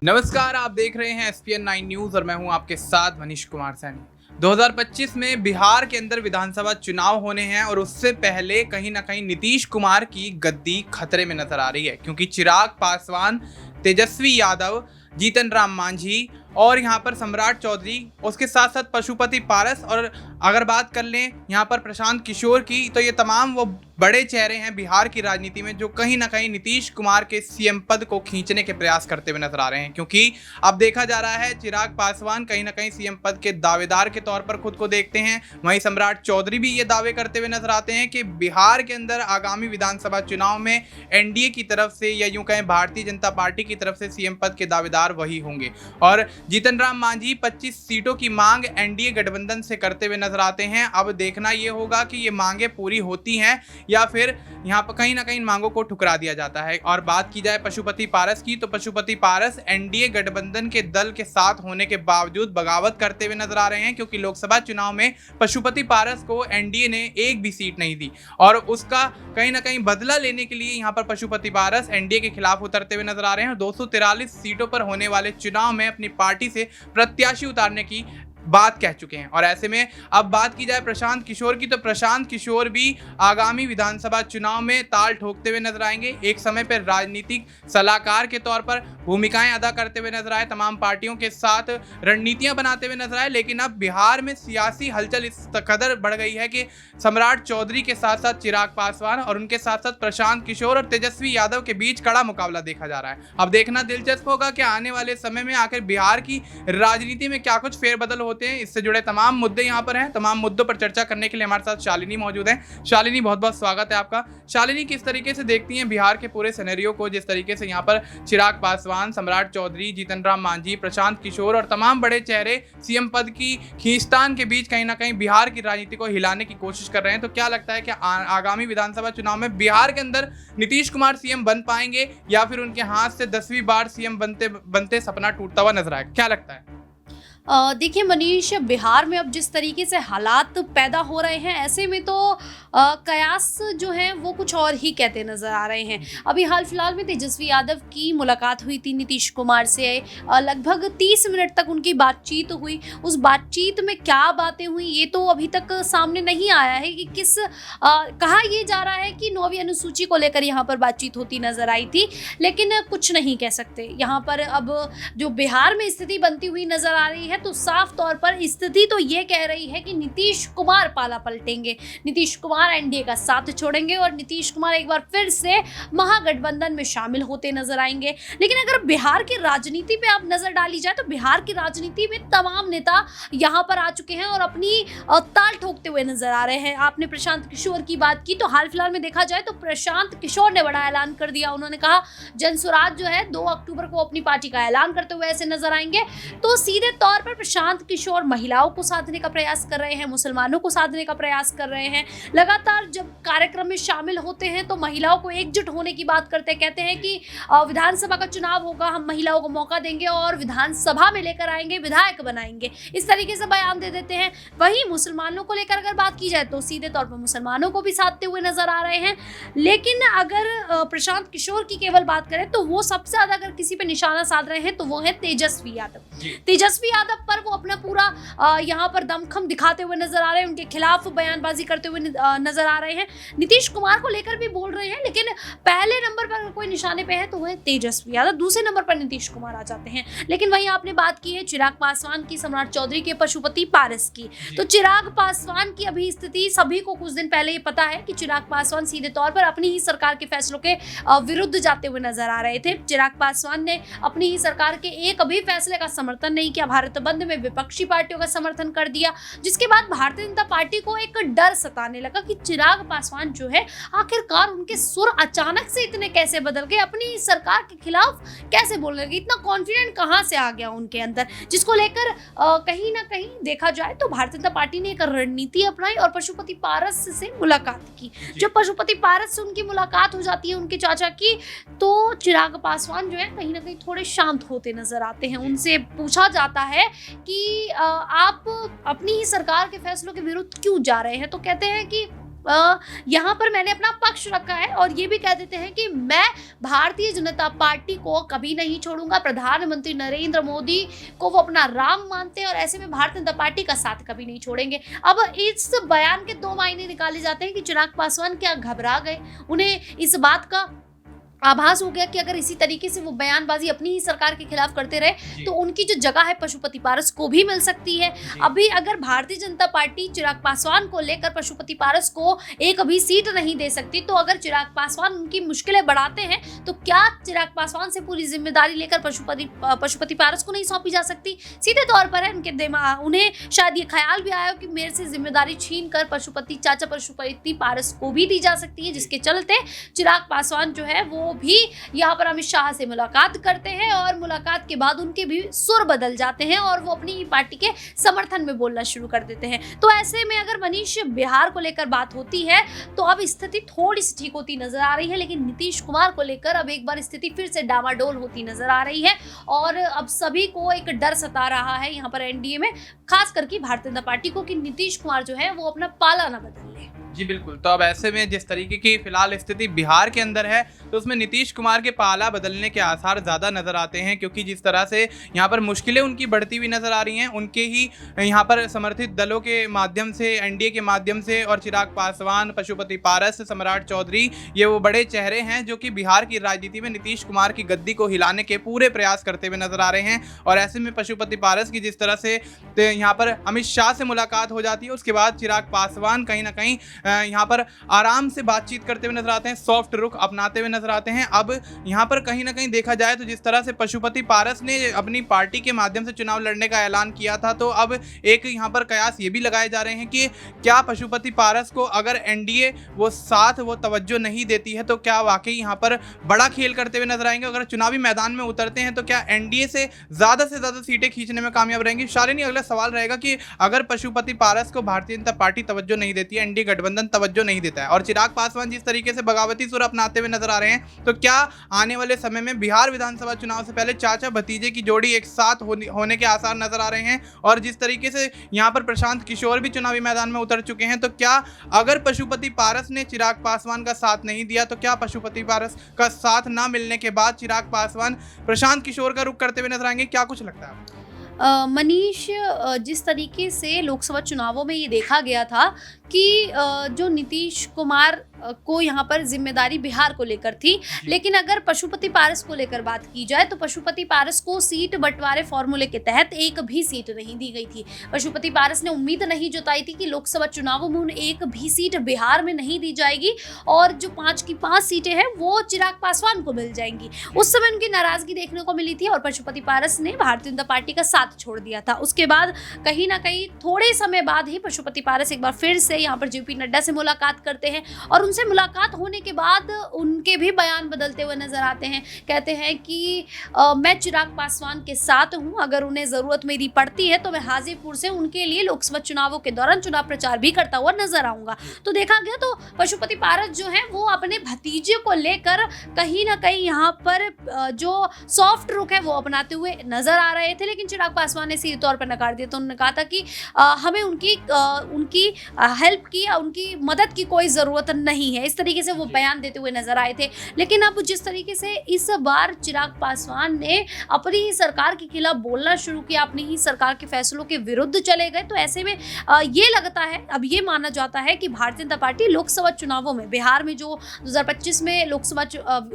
नमस्कार, आप देख रहे हैं एसपीएन 9 न्यूज और मैं हूं आपके साथ मनीष कुमार सैनी। 2025 में बिहार के अंदर विधानसभा चुनाव होने हैं और उससे पहले कहीं ना कहीं नीतीश कुमार की गद्दी खतरे में नजर आ रही है, क्योंकि चिराग पासवान, तेजस्वी यादव, जीतन राम मांझी और यहाँ पर सम्राट चौधरी, उसके साथ साथ पशुपति पारस और अगर बात कर लें यहाँ पर प्रशांत किशोर की, तो ये तमाम वो बड़े चेहरे हैं बिहार की राजनीति में जो कहीं ना कहीं नीतीश कुमार के सीएम पद को खींचने के प्रयास करते हुए नजर आ रहे हैं। क्योंकि अब देखा जा रहा है चिराग पासवान कहीं ना कहीं सीएम पद के दावेदार के तौर पर खुद को देखते हैं, वहीं सम्राट चौधरी भी ये दावे करते हुए नजर आते हैं कि बिहार के अंदर आगामी विधानसभा चुनाव में एनडीए की तरफ से या यूं कहें भारतीय जनता पार्टी की तरफ से सीएम पद के दावेदार वही होंगे। और जीतन राम मांझी 25 सीटों की मांग एनडीए गठबंधन से करते हुए नजर आते हैं। अब देखना यह होगा कि ये मांगे पूरी होती हैं या फिर यहाँ पर कहीं ना कहीं मांगों को ठुकरा दिया जाता है। और बात की जाए पशुपति पारस की, तो पशुपति पारस एनडीए गठबंधन के दल के साथ होने के बावजूद बगावत करते हुए नजर आ रहे हैं, क्योंकि लोकसभा चुनाव में पशुपति पारस को एनडीए ने एक भी सीट नहीं दी और उसका कहीं ना कहीं बदला लेने के लिए यहाँ पर पशुपति पारस एनडीए के खिलाफ उतरते हुए नजर आ रहे हैं और 243 सीटों पर होने वाले चुनाव में अपनी पार्टी से प्रत्याशी उतारने की बात कह चुके हैं। और ऐसे में अब बात की जाए प्रशांत किशोर की, तो प्रशांत किशोर भी आगामी विधानसभा चुनाव में ताल ठोकते हुए नजर आएंगे। एक समय पर राजनीतिक सलाहकार के तौर पर भूमिकाएं अदा करते हुए नजर आए, तमाम पार्टियों के साथ रणनीतियां बनाते हुए नजर आए। लेकिन अब बिहार में सियासी हलचल इस कदर बढ़ गई है कि सम्राट चौधरी के साथ साथ चिराग पासवान और उनके साथ साथ प्रशांत किशोर और तेजस्वी यादव के बीच कड़ा मुकाबला देखा जा रहा है। अब देखना दिलचस्प होगा कि आने वाले समय में आखिर बिहार की राजनीति में क्या कुछ फेरबदल होते हैं। इससे जुड़े तमाम मुद्दे यहाँ पर हैं। तमाम मुद्दों पर चर्चा करने के लिए हमारे साथ शालिनी मौजूद हैं। शालिनी, बहुत बहुत स्वागत है आपका। शालिनी, किस तरीके से देखती हैं बिहार के पूरे सिनेरियो को, जिस तरीके से यहाँ पर चिराग पासवान, सम्राट चौधरी, जीतन राम मांझी, प्रशांत किशोर और तमाम बड़े चेहरे सीएम पद की खींचतान के बीच कहीं ना कहीं बिहार की राजनीति को हिलाने की कोशिश कर रहे हैं, तो क्या लगता है कि आगामी विधानसभा चुनाव में बिहार के अंदर नीतीश कुमार सीएम बन पाएंगे या फिर उनके हाथ से 10वीं बार सीएम बनते बनते सपना टूटता हुआ नजर आए? क्या लगता है? देखिए मनीष, बिहार में अब जिस तरीके से हालात पैदा हो रहे हैं, ऐसे में तो कयास जो हैं वो कुछ और ही कहते नज़र आ रहे हैं। अभी हाल फिलहाल में तेजस्वी यादव की मुलाकात हुई थी नीतीश कुमार से। लगभग 30 मिनट तक उनकी बातचीत हुई। उस बातचीत में क्या बातें हुई ये तो अभी तक सामने नहीं आया है कि कहा यह जा रहा है कि 9वीं अनुसूची को लेकर यहाँ पर बातचीत होती नजर आई थी, लेकिन कुछ नहीं कह सकते। यहाँ पर अब जो बिहार में स्थिति बनती हुई नजर आ रही है, तो साफ तौर पर स्थिति तो ये कह रही है कि नीतीश कुमार पाला पलटेंगे, नीतीश कुमार एनडीए का साथ छोड़ेंगे और नीतीश कुमार एक बार फिर से महागठबंधन में शामिल होते नजर आएंगे। लेकिन अगर बिहार की राजनीति पे आप नजर डाली जाए तो बिहार की राजनीति में तमाम नेता यहाँ पर आ चुके हैं और अपनी ताल ठोकते हुए नजर आ रहे हैं। आपने प्रशांत किशोर की बात की, तो हाल फिलहाल में देखा जाए तो प्रशांत किशोर ने बड़ा ऐलान कर दिया। उन्होंने कहा जनसुराज जो है 2 अक्टूबर को अपनी पार्टी का ऐलान करते हुए ऐसे नजर आएंगे। तो सीधे तौर पर प्रशांत किशोर महिलाओं को साधने का प्रयास कर रहे हैं, मुसलमानों को साधने का प्रयास कर रहे हैं। लगातार जब कार्यक्रम में शामिल होते हैं तो महिलाओं को एकजुट होने की बात करते हैं, कहते हैं कि विधानसभा का चुनाव होगा, हम महिलाओं को मौका देंगे और विधानसभा में लेकर आएंगे, विधायक बनाएंगे, इस तरीके से बयान दे देते हैं। वहीं मुसलमानों को लेकर अगर बात की जाए तो सीधे तौर पर मुसलमानों को भी साधते हुए नजर आ रहे हैं। लेकिन अगर प्रशांत किशोर की केवल बात करें तो वो सबसे ज्यादा अगर किसी पे निशाना साध रहे हैं तो वो है तेजस्वी यादव। तेजस्वी यादव पर वो अपना पूरा यहाँ पर दमखम दिखाते हुए नजर आ रहे हैं, उनके खिलाफ बयानबाजी करते हुए नजर आ रहे हैं। नीतीश कुमार को लेकर भी बोल रहे हैं, लेकिन पहले नंबर पर कोई निशाने पे है तो वह तेजस्वी यादव, दूसरे नंबर पर नीतीश कुमार आ जाते हैं। लेकिन वहीं आपने बात की है चिराग पासवान की, सम्राट चौधरी के, पशुपति पारस की, तो चिराग पासवान की अभी स्थिति सभी को कुछ दिन पहले ये पता है कि चिराग पासवान सीधे तौर पर अपनी ही सरकार के फैसलों के विरुद्ध जाते हुए नजर आ रहे थे। चिराग पासवान ने अपनी ही सरकार के एक भी फैसले का समर्थन नहीं किया, भारत बंद में विपक्षी पार्टियों का समर्थन कर दिया, जिसके बाद भारतीय जनता पार्टी को एक डर सताने लगा कि चिराग पासवान जो है आखिरकार उनके सुर अचानक से इतने कैसे बदल गए, अपनी सरकार के खिलाफ कैसे बोलने लगे, इतना कॉन्फिडेंट कहां से आ गया उनके अंदर, जिसको लेकर कहीं ना कहीं देखा जाए तो भारतीय जनता पार्टी ने एक रणनीति अपनाई और पशुपति पारस से मुलाकात की। जब पशुपति पारस से उनकी मुलाकात हो जाती है उनके चाचा की, तो चिराग पासवान जो है कहीं ना कहीं थोड़े शांत होते नजर आते हैं। उनसे पूछा जाता है कि आप अपनी ही सरकार के फैसलों के विरुद्ध क्यों जा रहे हैं, तो कहते हैं कि यहाँ पर मैंने अपना पक्ष रखा है और ये भी कह देते हैं कि मैं भारतीय जनता पार्टी को कभी नहीं छोड़ूंगा। प्रधानमंत्री नरेंद्र मोदी को वो अपना राम मानते हैं और ऐसे में भारतीय जनता पार्टी का साथ कभी नहीं छोड़ेंगे। अब इस बयान के दो मायने निकाले जाते हैं कि चिराग पासवान क्या घबरा गए, उन्हें इस बात का आभास हो गया कि अगर इसी तरीके से वो बयानबाजी अपनी ही सरकार के खिलाफ करते रहे तो उनकी जो जगह है पशुपति पारस को भी मिल सकती है। अभी अगर भारतीय जनता पार्टी चिराग पासवान को लेकर पशुपति पारस को एक भी सीट नहीं दे सकती, तो अगर चिराग पासवान उनकी मुश्किलें बढ़ाते हैं तो क्या चिराग पासवान से पूरी जिम्मेदारी लेकर पशुपति पारस को नहीं सौंपी जा सकती? सीधे तौर पर है उनके दिमाग, उन्हें शायद ये ख्याल भी आया कि मेरे से जिम्मेदारी छीन कर चाचा पशुपति पारस को भी दी जा सकती है, जिसके चलते चिराग पासवान जो है वो भी यहाँ पर अमित शाह से मुलाकात करते हैं और मुलाकात के बाद उनके भी सुर बदल जाते हैं और वो अपनी पार्टी के समर्थन में बोलना शुरू कर देते हैं। तो ऐसे में अगर मनीष बिहार को लेकर बात होती है तो अब स्थिति थोड़ी सी ठीक होती नजर आ रही है, लेकिन नीतीश कुमार को लेकर अब एक बार स्थिति फिर से डामाडोल होती नजर आ रही है और अब सभी को एक डर सता रहा है यहाँ पर एनडीए में, खास करके भारतीय जनता पार्टी को, कि नीतीश कुमार जो है वो अपना पाला न बदल ले। जी बिल्कुल। तो अब ऐसे में जिस तरीके की फिलहाल स्थिति बिहार के अंदर है तो उसमें नीतीश कुमार के पाला बदलने के आसार ज़्यादा नज़र आते हैं, क्योंकि जिस तरह से यहाँ पर मुश्किलें उनकी बढ़ती हुई नज़र आ रही हैं, उनके ही यहाँ पर समर्थित दलों के माध्यम से, एनडीए के माध्यम से, और चिराग पासवान, पशुपति पारस, सम्राट चौधरी, ये वो बड़े चेहरे हैं जो कि बिहार की राजनीति में नीतीश कुमार की गद्दी को हिलाने के पूरे प्रयास करते हुए नजर आ रहे हैं। और ऐसे में पशुपति पारस की जिस तरह से यहाँ पर अमित शाह से मुलाकात हो जाती है, उसके बाद चिराग पासवान कहीं ना कहीं यहाँ पर आराम से बातचीत करते हुए नजर आते हैं, सॉफ्ट रुख अपनाते हुए नजर आते हैं। अब यहाँ पर कहीं ना कहीं देखा जाए तो जिस तरह से पशुपति पारस ने अपनी पार्टी के माध्यम से चुनाव लड़ने का ऐलान किया था, तो अब एक यहाँ पर कयास ये भी लगाए जा रहे हैं कि क्या पशुपति पारस को अगर एनडीए वो साथ वो तवज्जो नहीं देती है तो क्या वाकई यहाँ पर बड़ा खेल करते हुए नजर आएंगे? अगर चुनावी मैदान में उतरते हैं तो क्या एनडीए से ज्यादा सीटें खींचने में कामयाब रहेंगी? शालिनी, अगला सवाल रहेगा कि अगर पशुपति पारस को भारतीय जनता पार्टी तवज्जो नहीं देती है, एनडीए गठबंधन तवज्जो नहीं देता है और चिराग पासवान जिस तरीके से बगावती सुर अपनाते हुए नजर आ रहे हैं, तो क्या आने वाले समय में बिहार विधानसभा चुनाव से पहले चाचा भतीजे की जोड़ी एक साथ होने के आसार नजर आ रहे हैं? और जिस तरीके से यहाँ पर प्रशांत किशोर भी चुनावी मैदान में उतर चुके हैं, तो क्या अगर पशुपति पारस ने चिराग पासवान का साथ नहीं दिया तो क्या पशुपति पारस का साथ ना मिलने के बाद चिराग पासवान प्रशांत किशोर का रुख करते हुए नजर आएंगे? क्या कुछ लगता है आपको? मनीष, जिस तरीके से लोकसभा चुनावों में ये देखा गया था कि जो नीतीश कुमार को यहाँ पर जिम्मेदारी बिहार को लेकर थी, लेकिन अगर पशुपति पारस को लेकर बात की जाए तो पशुपति पारस को सीट बंटवारे फॉर्मूले के तहत एक भी सीट नहीं दी गई थी। पशुपति पारस ने उम्मीद नहीं जताई थी कि लोकसभा चुनावों में उन्हें एक भी सीट बिहार में नहीं दी जाएगी और जो 5 की 5 सीटें हैं वो चिराग पासवान को मिल जाएंगी। उस समय उनकी नाराजगी देखने को मिली थी और पशुपति पारस ने भारतीय जनता पार्टी का साथ छोड़ दिया था। उसके बाद कहीं ना कहीं थोड़े समय बाद ही पशुपति पारस एक बार फिर से यहाँ पर जेपी नड्डा से मुलाकात करते हैं और उनसे मुलाकात होने के बाद उनके भी बयान बदलते हुए नजर आते हैं। कहते हैं कि मैं चिराग पासवान के साथ हूं, अगर उन्हें जरूरत मेरी पड़ती है तो मैं हाजीपुर से उनके लिए लोकसभा चुनावों के दौरान चुनाव प्रचार भी करता हुआ नजर आऊंगा। तो देखा गया तो पशुपति पारस जो है वो अपने भतीजे को लेकर कहीं ना कहीं यहाँ पर जो सॉफ्ट रुख है वो अपनाते हुए नजर आ रहे थे, लेकिन चिराग पासवान ने सीधे तौर पर नकार दिया। तो उन्होंने कहा था कि हमें उनकी हेल्प की, उनकी मदद की कोई ज़रूरत नहीं है, इस तरीके से वो बयान देते हुए नजर आए थे। लेकिन अब जिस तरीके से इस बार चिराग पासवान ने अपनी ही सरकार के खिलाफ बोलना शुरू किया, अपनी ही सरकार के फैसलों के विरुद्ध चले गए, तो ऐसे में ये लगता है, अब ये माना जाता है कि भारतीय जनता पार्टी लोकसभा चुनावों में, बिहार में जो 2025 में लोकसभा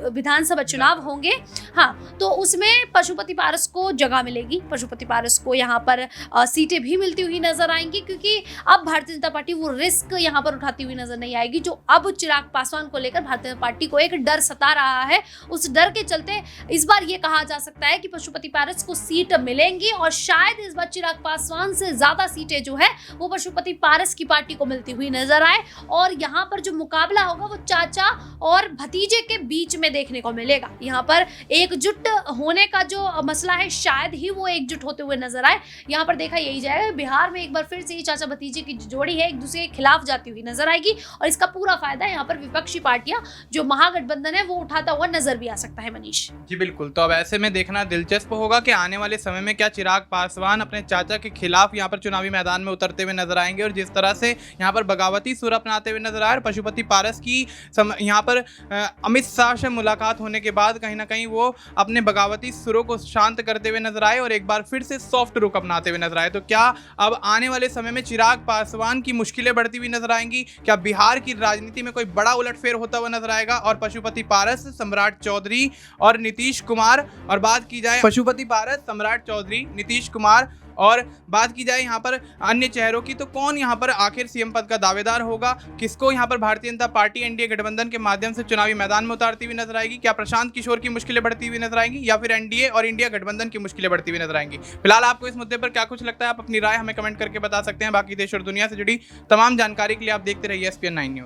विधानसभा चुनाव होंगे, हाँ, तो उसमें पशुपति पारस को जगह मिलेगी। पशुपति पारस को यहाँ पर सीटें भी मिलती हुई नजर आएंगी, क्योंकि अब भारतीय जनता पार्टी वो रिस्क यहाँ पर उठाती हुई नजर नहीं आएगी जो अब चिराग पासवान को लेकर भारतीय जनता पार्टी को एक डर सता रहा है। उस डर के चलते इस बार ये कहा जा सकता है कि पशुपति पारस को सीट मिलेंगी और शायद इस बार चिराग पासवान से ज्यादा सीटें जो है वो पशुपति पारस की पार्टी को मिलती हुई नजर आए और यहाँ पर जो मुकाबला होगा वो चाचा और भतीजे के बीच में देखने को मिलेगा। यहाँ पर एकजुट होने का जो मसला है शायद ही वो एकजुट होते हुए नजर आए। यहाँ पर देखा यही जाएगा, बिहार में एक बार फिर से चाचा भतीजे की जोड़ी है, एक दूसरे के खिलाफ जाती हुई नजर आएगी और इसका पूरा फायदा यहाँ पर विपक्षी पार्टियां जो महागठबंधन है वो उठाता हुआ नजर भी आ सकता है। मनीष जी बिल्कुल, तो अब ऐसे में देखना दिलचस्प होगा कि आने वाले समय में क्या चिराग पासवान अपने चाचा के खिलाफ यहाँ पर चुनावी मैदान में उतरते हुए नजर आएंगे, और जिस तरह से यहाँ पर बगावती सुर अपनाते हुए नजर आए, पशुपति पारस की यहाँ पर अमित शाह से मुलाकात होने के बाद कहीं ना कहीं वो अपने बगावती सुरों को शांत करते हुए नजर आए और एक बार फिर से सॉफ्ट रुख अपनाते हुए नजर आए। तो क्या अब आने वाले समय में चिराग पासवान की मुश्किलें बढ़ती हुई नजर आएंगी? क्या बिहार की राजनीति में कोई बड़ा उलटफेर होता हुआ नजर आएगा? और पशुपति पारस, सम्राट चौधरी और नीतीश कुमार, और बात की जाए पशुपति पारस, सम्राट चौधरी, नीतीश कुमार और बात की जाए यहाँ पर अन्य चेहरों की, तो कौन यहाँ पर आखिर सीएम पद का दावेदार होगा? किसको यहाँ पर भारतीय जनता पार्टी एनडीए गठबंधन के माध्यम से चुनावी मैदान में उतारती हुई नजर आएगी? क्या प्रशांत किशोर की मुश्किलें बढ़ती हुई नजर आएंगी या फिर एनडीए और इंडिया गठबंधन की मुश्किलें बढ़ती हुई नजर आएंगी? फिलहाल आपको इस मुद्दे पर क्या कुछ लगता है? आप अपनी राय हमें कमेंट करके बता सकते हैं। बाकी देश और दुनिया से जुड़ी तमाम जानकारी के लिए आप देखते रहिए SPN9 न्यूज।